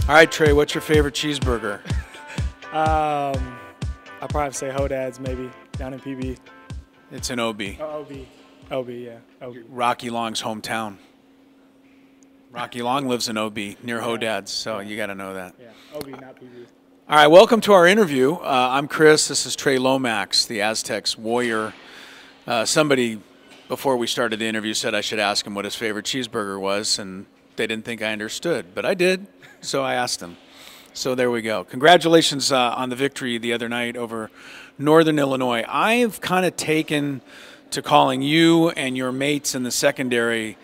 All right, Trey, what's your favorite cheeseburger? I'll probably say Hodad's maybe down in PB. It's an OB. Oh, OB. OB, yeah. OB. Rocky Long's hometown. Rocky Long lives in OB near Hodad's, so you got to know that. Yeah, OB, not PB. All right, welcome to our interview. I'm Chris. This is Trey Lomax, the Aztecs warrior. Somebody, before we started the interview, said I should ask him what his favorite cheeseburger was, and they didn't think I understood, but I did, so I asked him. So there we go. Congratulations on the victory the other night over Northern Illinois. I've kind of taken to calling you and your mates in the secondary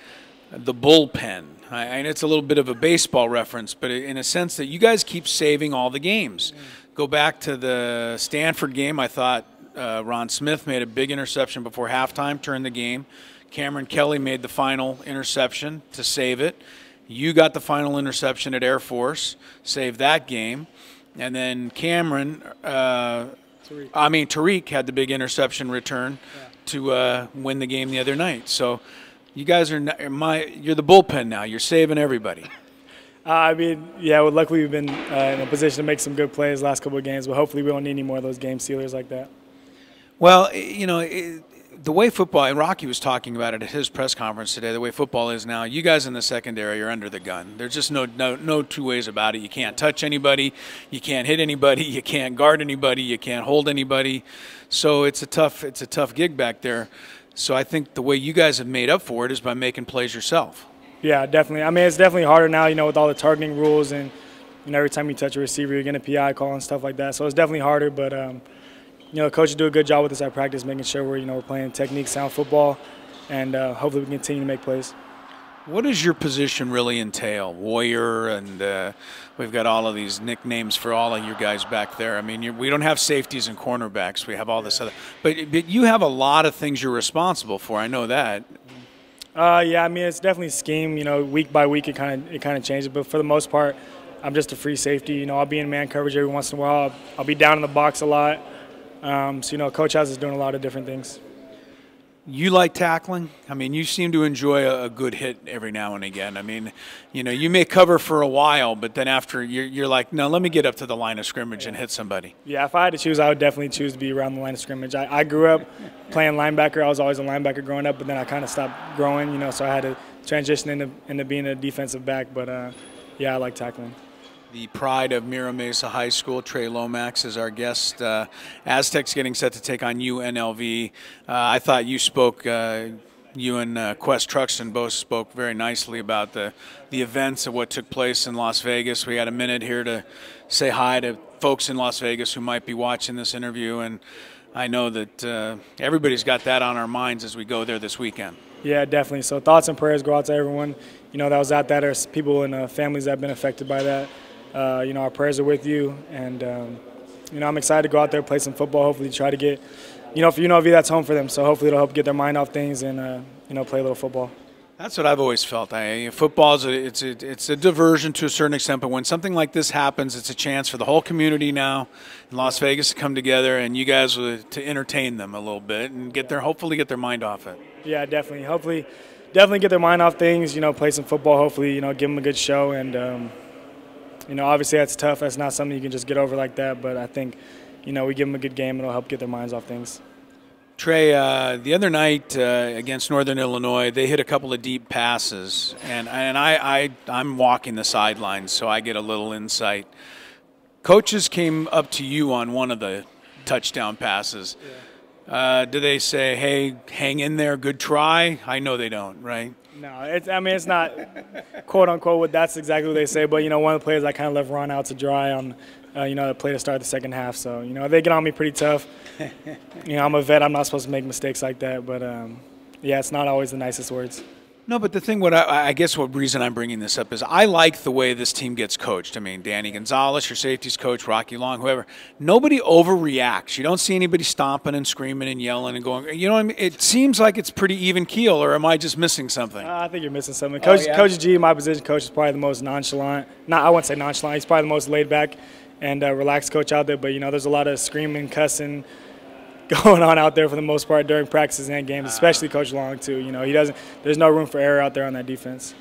the bullpen. And it's a little bit of a baseball reference, but in a sense that you guys keep saving all the games. Go back to the Stanford game. I thought Ron Smith made a big interception before halftime, turned the game. Cameron Kelly made the final interception to save it. You got the final interception at Air Force, saved that game. And then Tariq had the big interception return to win the game the other night. So you guys you're the bullpen now. You're saving everybody. Well, luckily we've been in a position to make some good plays last couple of games, but hopefully we don't need any more of those game sealers like that. Well, the way football, and Rocky was talking about it at his press conference today, the way football is now, you guys in the secondary are under the gun. There's just no two ways about it. You can't touch anybody, you can't hit anybody, you can't guard anybody, you can't hold anybody. So it's a tough gig back there. So I think the way you guys have made up for it is by making plays yourself. Yeah, definitely. It's definitely harder now, with all the targeting rules and every time you touch a receiver, you're getting a PI call and stuff like that. So it's definitely harder, but coaches do a good job with us at practice, making sure we're playing technique, sound football, and hopefully we can continue to make plays. What does your position really entail? Warrior, and we've got all of these nicknames for all of you guys back there. We don't have safeties and cornerbacks. We have all this other, but you have a lot of things you're responsible for. I know that. It's definitely scheme. Week by week it kind of changes, but for the most part, I'm just a free safety. I'll be in man coverage every once in a while. I'll be down in the box a lot. Coach has us doing a lot of different things. You like tackling? You seem to enjoy a good hit every now and again. You may cover for a while, but then after you're like, no, let me get up to the line of scrimmage and hit somebody. Yeah, if I had to choose, I would definitely choose to be around the line of scrimmage. I grew up playing linebacker. I was always a linebacker growing up, but then I kind of stopped growing, so I had to transition into being a defensive back. But, I like tackling. The pride of Mira Mesa High School, Trey Lomax, is our guest. Aztecs getting set to take on UNLV. I thought you spoke, you and Quest Truxton both spoke very nicely about the events of what took place in Las Vegas. We got a minute here to say hi to folks in Las Vegas who might be watching this interview, and I know that everybody's got that on our minds as we go there this weekend. Yeah, definitely. So thoughts and prayers go out to everyone, that was out there. There's people and families that have been affected by that. Our prayers are with you, and I'm excited to go out there, play some football, hopefully try to get, for UNLV, that's home for them, so hopefully it'll help get their mind off things and, play a little football. That's what I've always felt. Football is it's a diversion to a certain extent, but when something like this happens, it's a chance for the whole community now in Las Vegas to come together and you guys to entertain them a little bit and hopefully get their mind off it. Yeah, definitely. Hopefully, definitely get their mind off things. Play some football. Hopefully, give them a good show and. Obviously that's tough. That's not something you can just get over like that. But I think, we give them a good game and it'll help get their minds off things. Trey, the other night against Northern Illinois, they hit a couple of deep passes, and I'm walking the sidelines, so I get a little insight. Coaches came up to you on one of the touchdown passes. Yeah. Do they say, "Hey, hang in there, good try"? I know they don't, right? No, it's not quote unquote what that's exactly what they say, but one of the players I kind of left Ron out to dry on the play to start the second half. So they get on me pretty tough. I'm a vet. I'm not supposed to make mistakes like that, but it's not always the nicest words. No, but the thing, I guess what reason I'm bringing this up is I like the way this team gets coached. Danny Gonzalez, your safeties coach, Rocky Long, whoever. Nobody overreacts. You don't see anybody stomping and screaming and yelling and going, It seems like it's pretty even keel, or am I just missing something? I think you're missing something. Coach G, my position coach, is probably the most nonchalant. I wouldn't say nonchalant. He's probably the most laid back and relaxed coach out there, but, there's a lot of screaming, cussing, going on out there for the most part during practices and games, especially Coach Long too. He doesn't. There's no room for error out there on that defense.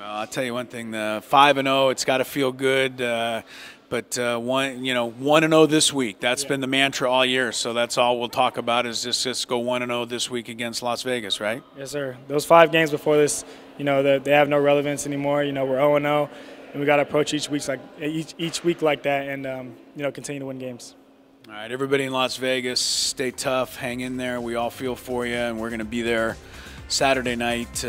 Well, I'll tell you one thing: the 5-0, it's got to feel good. But 1-0 this week. That's been the mantra all year. So that's all we'll talk about is just go 1-0 this week against Las Vegas, right? Yes, sir. Those 5 games before this, they have no relevance anymore. We're 0-0, and we got to approach each week like that, and continue to win games. All right, everybody in Las Vegas, stay tough, hang in there. We all feel for you, and we're going to be there Saturday night.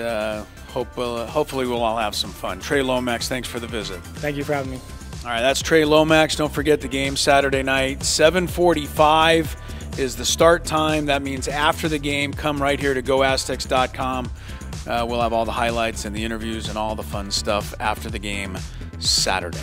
Hopefully we'll all have some fun. Trey Lomax, thanks for the visit. Thank you for having me. All right, that's Trey Lomax. Don't forget the game Saturday night. 7:45 is the start time. That means after the game, come right here to GoAztecs.com. We'll have all the highlights and the interviews and all the fun stuff after the game Saturday.